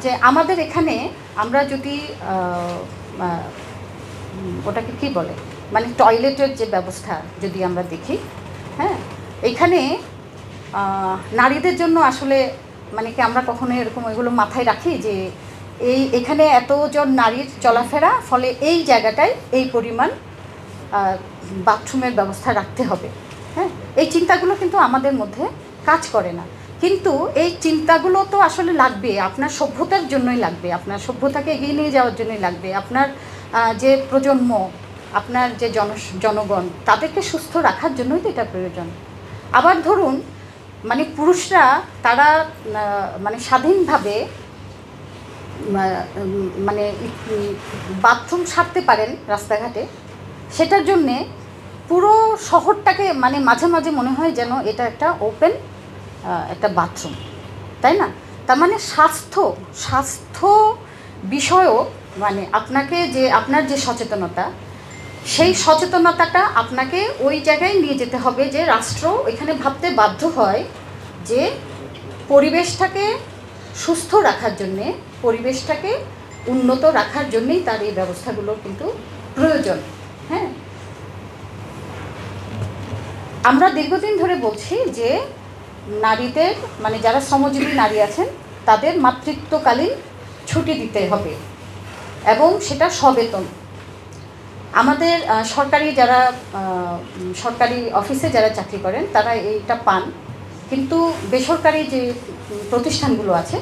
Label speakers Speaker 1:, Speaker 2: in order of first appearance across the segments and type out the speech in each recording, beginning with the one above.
Speaker 1: যে আমাদের এখানে আমরা যদি ওটাকে কি বলে মানে টয়লেটের যে ব্যবস্থা যদি আমরা দেখি, হ্যাঁ, এখানে নারীদের জন্য আসলে মানে কি আমরা কখনো এরকম এগুলো মাথায় রাখি যে এখানে এতজন নারীর চলাফেরা, ফলে এই জায়গাটায় এই পরিমাণ বাথরুমের ব্যবস্থা রাখতে হবে। হ্যাঁ, এই চিন্তাগুলো কিন্তু আমাদের মধ্যে কাজ করে না, কিন্তু এই চিন্তাগুলো তো আসলে লাগবে, আপনার সভ্যতার জন্যই লাগবে, আপনার সভ্যতাকে এগিয়ে নিয়ে যাওয়ার জন্যই লাগবে, আপনার যে প্রজন্ম, আপনার যে জনগণ তাদেরকে সুস্থ রাখার জন্যই তো এটা প্রয়োজন। আবার ধরুন মানে পুরুষরা তারা মানে স্বাধীনভাবে মানে বাথরুম সারতে পারেন রাস্তাঘাটে, সেটার জন্যে পুরো শহরটাকে মানে মাঝে মাঝে মনে হয় যেন এটা একটা ওপেন একটা বাথরুম, তাই না? তার মানে স্বাস্থ্য বিষয়ও মানে আপনাকে যে আপনার যে সচেতনতা, সেই সচেতনতাটা আপনাকে ওই জায়গায় নিয়ে যেতে হবে যে রাষ্ট্র এখানে ভাবতে বাধ্য হয় যে পরিবেশটাকে সুস্থ রাখার জন্যে, পরিবেশটাকে উন্নত রাখার জন্যেই তার এই ব্যবস্থাগুলো কিন্তু প্রয়োজন। হ্যাঁ, আমরা দীর্ঘদিন ধরে বলছি যে নারীদের মানে যারা শ্রমজীবী নারী আছেন তাদের মাতৃত্বকালীন ছুটি দিতে হবে এবং সেটা সবেতন। আমাদের সরকারি অফিসে যারা চাকরি করেন তারা এইটা পান, কিন্তু বেসরকারি যে প্রতিষ্ঠানগুলো আছে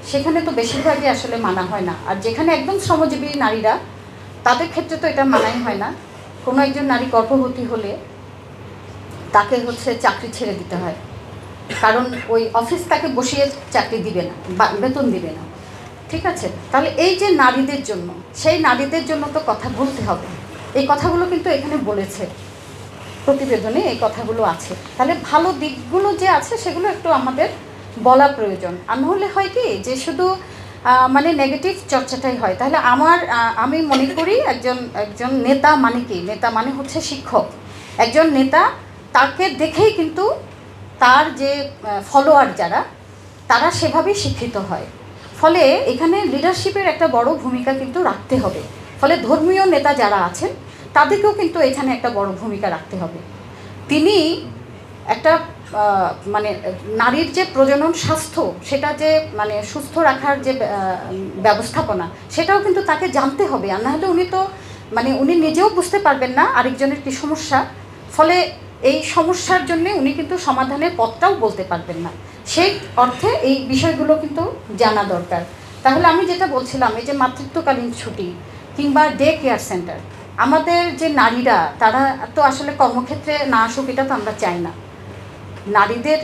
Speaker 1: সেখানে তো বেশিরভাগই আসলে মানা হয় না। আর যেখানে একদম শ্রমজীবী নারীরা, তাদের ক্ষেত্রে তো এটা মানাই হয় না। কোনো একজন নারী গর্ভবতী হলে তাকে চাকরি ছেড়ে দিতে হয়, কারণ ওই অফিস তাকে বসিয়ে চাকরি দিবে না বা বেতন দিবে না। ঠিক আছে, তাহলে এই যে নারীদের জন্য, সেই নারীদের জন্য তো কথা বলতে হবে। এই কথাগুলো কিন্তু এখানে বলেছে, প্রতিবেদনে এই কথাগুলো আছে। তাহলে ভালো দিকগুলো যে আছে সেগুলো একটু আমাদের বলা প্রয়োজন। আর নাহলে হয় কি যে শুধু মানে নেগেটিভ চর্চাটাই হয়। তাহলে আমি মনে করি একজন নেতা মানে কি, নেতা মানে হচ্ছে শিক্ষক। একজন নেতা, তাকে দেখেই কিন্তু তার যে ফলোয়ার যারা, তারা সেভাবেই শিক্ষিত হয়। ফলে এখানে লিডারশিপের একটা বড় ভূমিকা কিন্তু রাখতে হবে। ফলে ধর্মীয় নেতা যারা আছেন তাদেরকেও কিন্তু এখানে একটা বড় ভূমিকা রাখতে হবে। তিনি একটা মানে নারীর যে প্রজনন স্বাস্থ্য, সেটা যে মানে সুস্থ রাখার যে ব্যবস্থাপনা, সেটাও কিন্তু তাকে জানতে হবে। আর নাহলে উনি নিজেও বুঝতে পারবেন না আরেকজনের কী সমস্যা, ফলে এই সমস্যার জন্য উনি কিন্তু সমাধানের পথটাও বলতে পারবেন না। সেই অর্থে এই বিষয়গুলো কিন্তু জানা দরকার। তাহলে আমি যেটা বলছিলাম, এই যে মাতৃত্বকালীন ছুটি কিংবা ডে কেয়ার সেন্টার, আমাদের যে নারীরা তারা তো আসলে কর্মক্ষেত্রে না আসুক, এটা তো আমরা চাই না। নারীদের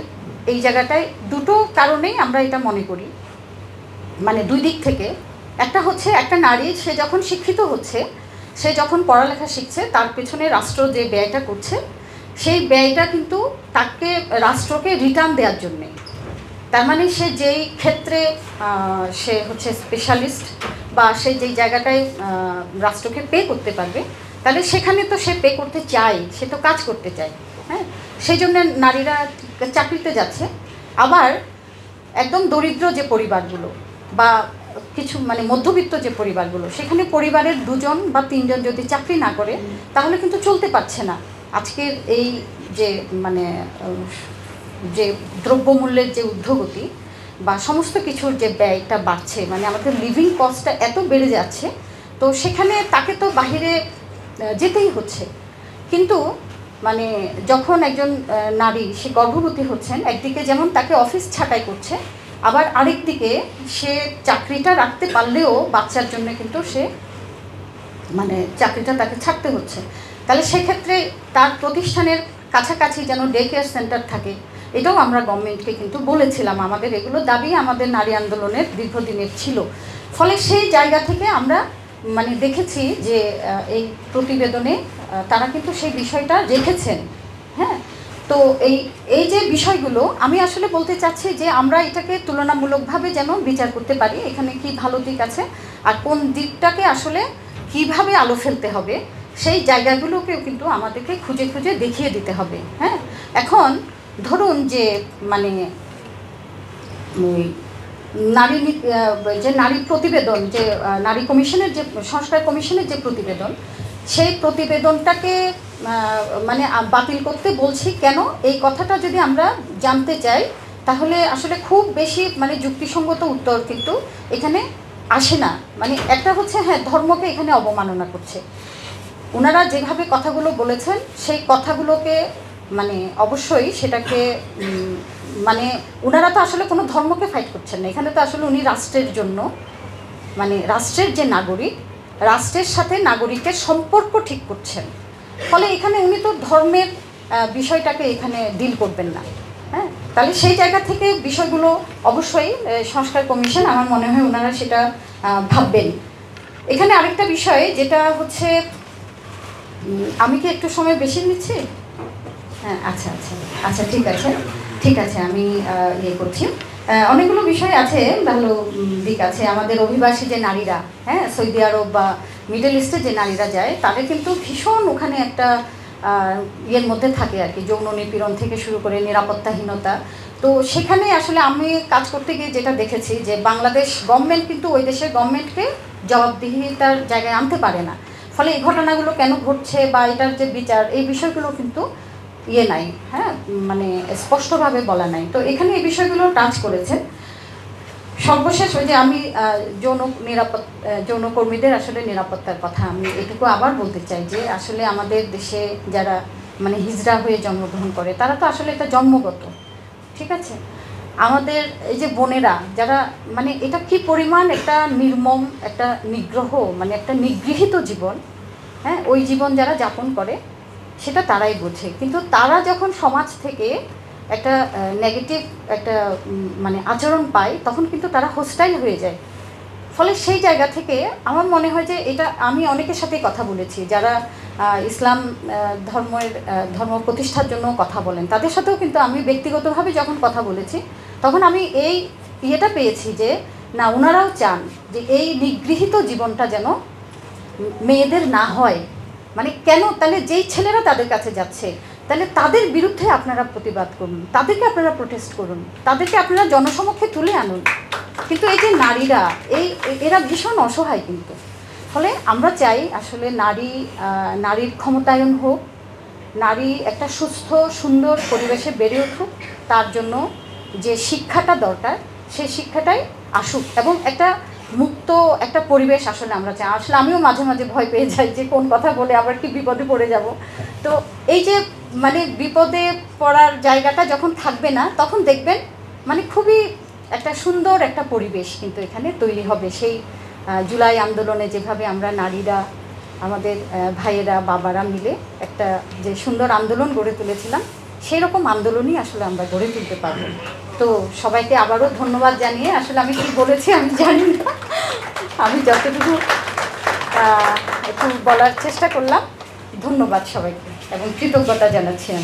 Speaker 1: এই জায়গাটায় দুটো কারণেই আমরা এটা মনে করি, মানে দুই দিক থেকে। একটা হচ্ছে, একটা নারী সে যখন শিক্ষিত হচ্ছে, সে যখন পড়ালেখা শিখছে, তার পেছনে রাষ্ট্র যে ব্যয়টা করছে, সেই ব্যয়টা কিন্তু তাকে রাষ্ট্রকে রিটার্ন দেওয়ার জন্যে। তার মানে সে যেই ক্ষেত্রে সে স্পেশালিস্ট বা সে যেই জায়গাটায় রাষ্ট্রকে পে করতে পারবে, তাহলে সেখানে তো সে পে করতে চায়, সে তো কাজ করতে চায়। হ্যাঁ, সেই জন্য নারীরা চাকরিতে যাচ্ছে। আবার একদম দরিদ্র যে পরিবারগুলো বা কিছু মানে মধ্যবিত্ত যে পরিবারগুলো, সেখানে পরিবারের 2জন বা 3জন যদি চাকরি না করে, তাহলে কিন্তু চলতে পারছে না। আজকের এই যে মানে যে দ্রব্যমূল্যের যে ঊর্ধ্বগতি বা সমস্ত কিছুর যে ব্যয়টা বাড়ছে, মানে আমাদের লিভিং কস্টটা এত বেড়ে যাচ্ছে, তো সেখানে তাকে তো বাহিরে যেতেই হচ্ছে। কিন্তু মানে যখন একজন নারী সে গর্ভবতী হচ্ছেন, একদিকে যেমন তাকে অফিস ছাঁটাই করছে, আবার আরেক দিকে সে চাকরিটা রাখতে পারলেও বাচ্চার জন্য কিন্তু সে মানে চাকরিটা তাকে ছাড়তে হচ্ছে। তাহলে সেক্ষেত্রে তার প্রতিষ্ঠানের কাছাকাছি যেন ডে কেয়ার সেন্টার থাকে, এটাও আমরা গভর্নমেন্টকে কিন্তু বলেছিলাম। আমাদের এগুলো দাবি আমাদের নারী আন্দোলনের দীর্ঘদিনের ছিল। ফলে সেই জায়গা থেকে আমরা মানে দেখেছি যে এই প্রতিবেদনে তারা কিন্তু সেই বিষয়টা রেখেছেন। হ্যাঁ, তো এই যে বিষয়গুলো আমি আসলে বলতে চাচ্ছি যে আমরা এটাকে তুলনামূলকভাবে যেন বিচার করতে পারি, এখানে কি ভালো দিক আছে আর কোন দিকটাকে আসলে কিভাবে আলো ফেলতে হবে, সেই জায়গাগুলোকেও কিন্তু আমাদেরকে খুঁজে খুঁজে দেখিয়ে দিতে হবে। হ্যাঁ, এখন ধরুন যে মানে যে নারী প্রতিবেদন, যে নারী কমিশনের যে সংস্কার কমিশনের যে প্রতিবেদন, সেই প্রতিবেদনটাকে মানে বাতিল করতে বলছি কেন, এই কথাটা যদি আমরা জানতে চাই তাহলে আসলে খুব বেশি মানে যুক্তিসঙ্গত উত্তর কিন্তু এখানে আসে না। মানে একটা হচ্ছে হ্যাঁ, ধর্মকে এখানে অবমাননা করছে। ওনারা যেভাবে কথাগুলো বলেছেন সেই কথাগুলোকে মানে অবশ্যই সেটাকে মানে ওনারা তো আসলে কোনো ধর্মকে ফাইট করছেন না, এখানে তো আসলে উনি রাষ্ট্রের জন্য, মানে রাষ্ট্রের যে নাগরিক, রাষ্ট্রের সাথে নাগরিকের সম্পর্ক ঠিক করছেন। ফলে এখানে উনি তো ধর্মের বিষয়টাকে এখানে ডিল করবেন না। হ্যাঁ, তাহলে সেই জায়গা থেকে বিষয়গুলো অবশ্যই সংস্কার কমিশন আমার মনে হয় ওনারা সেটা ভাববেন। এখানে আরেকটা বিষয় যেটা হচ্ছে, আমি কি একটু সময় বেশি নিচ্ছি? হ্যাঁ, আচ্ছা আচ্ছা আচ্ছা, ঠিক আছে আমি ইয়ে করছি। অনেকগুলো বিষয় আছে, ভালো দিক আছে। আমাদের অভিবাসী যে নারীরা, হ্যাঁ, সৌদি আরব বা মিডল ইস্টে যে নারীরা যায়, তাদের কিন্তু ভীষণ ওখানে একটা ইয়ের মধ্যে থাকে আর কি, যৌন নিপীড়ন থেকে শুরু করে নিরাপত্তাহীনতা। তো সেখানে আসলে আমি কাজ করতে গিয়ে যেটা দেখেছি যে বাংলাদেশ গভর্নমেন্ট কিন্তু ওই দেশের গভর্নমেন্টকে জবাবদিহিতার জায়গায় আনতে পারে না। ফলে এই ঘটনাগুলো কেন ঘটছে বা এটার যে বিচার, এই বিষয়গুলো কিন্তু ইয়ে নাই, হ্যাঁ, মানে স্পষ্টভাবে বলা নাই। তো এখানে এই বিষয়গুলো টাচ করেছে। সর্বশেষ ওই যে আমি যৌনকর্মীদের আসলে নিরাপত্তার কথা আমি এটুকু আবার বলতে চাই যে আসলে আমাদের দেশে যারা মানে হিজড়া হয়ে জন্মগ্রহণ করে তারা তো আসলে এটা জন্মগত, ঠিক আছে। আমাদের এই যে বোনেরা যারা, মানে এটা কি পরিমাণ একটা নির্মম, একটা নিগ্রহ, মানে একটা নিগৃহীত জীবন, হ্যাঁ, ওই জীবন যারা যাপন করে সেটা তারাই বোঝে। কিন্তু তারা যখন সমাজ থেকে একটা নেগেটিভ একটা মানে আচরণ পায়, তখন কিন্তু তারা হোস্টাইল হয়ে যায়। ফলে সেই জায়গা থেকে আমার মনে হয় যে এটা, আমি অনেকের সাথেই কথা বলেছি যারা ইসলাম ধর্ম প্রতিষ্ঠার জন্য কথা বলেন, তাদের সাথেও কিন্তু আমি ব্যক্তিগতভাবে যখন কথা বলেছি তখন আমি এই ইয়েটা পেয়েছি যে না, ওনারাও চান যে এই নিগৃহীত জীবনটা যেন মেয়েদের না হয়। মানে কেন, তাহলে যেই ছেলেরা তাদের কাছে যাচ্ছে, তাহলে তাদের বিরুদ্ধে আপনারা প্রতিবাদ করুন, তাদেরকে আপনারা প্রোটেস্ট করুন, তাদেরকে আপনারা জনসমক্ষে তুলে আনুন। কিন্তু এই যে নারীরা, এরা ভীষণ অসহায় কিন্তু। ফলে আমরা চাই আসলে নারীর ক্ষমতায়ন হোক, নারী একটা সুস্থ সুন্দর পরিবেশে বেড়ে উঠুক, তার জন্য যে শিক্ষাটা দরকার সেই শিক্ষাটাই আসুক, এবং একটা মুক্ত একটা পরিবেশ আসলে আমরা চাই। আসলে আমিও মাঝে মাঝে ভয় পেয়ে যাই যে কোন কথা বলে আবার কি বিপদে পড়ে যাব। তো এই যে মানে বিপদে পড়ার জায়গাটা যখন থাকবে না, তখন দেখবেন মানে খুবই একটা সুন্দর একটা পরিবেশ কিন্তু এখানে তৈরি হবে। সেই জুলাই আন্দোলনে যেভাবে আমরা নারীরা, আমাদের ভাইয়েরা, বাবারা মিলে একটা যে সুন্দর আন্দোলন গড়ে তুলেছিলাম, সেই রকম আন্দোলনই আসলে আমরা গড়ে তুলতে পারব। তো সবাইকে আবারও ধন্যবাদ জানিয়ে, আসলে আমি কি বলেছি আমি জানি না, আমি যতটুকু একটু বলার চেষ্টা করলাম। ধন্যবাদ সবাইকে এবং কৃতজ্ঞতা জানাচ্ছি আমি।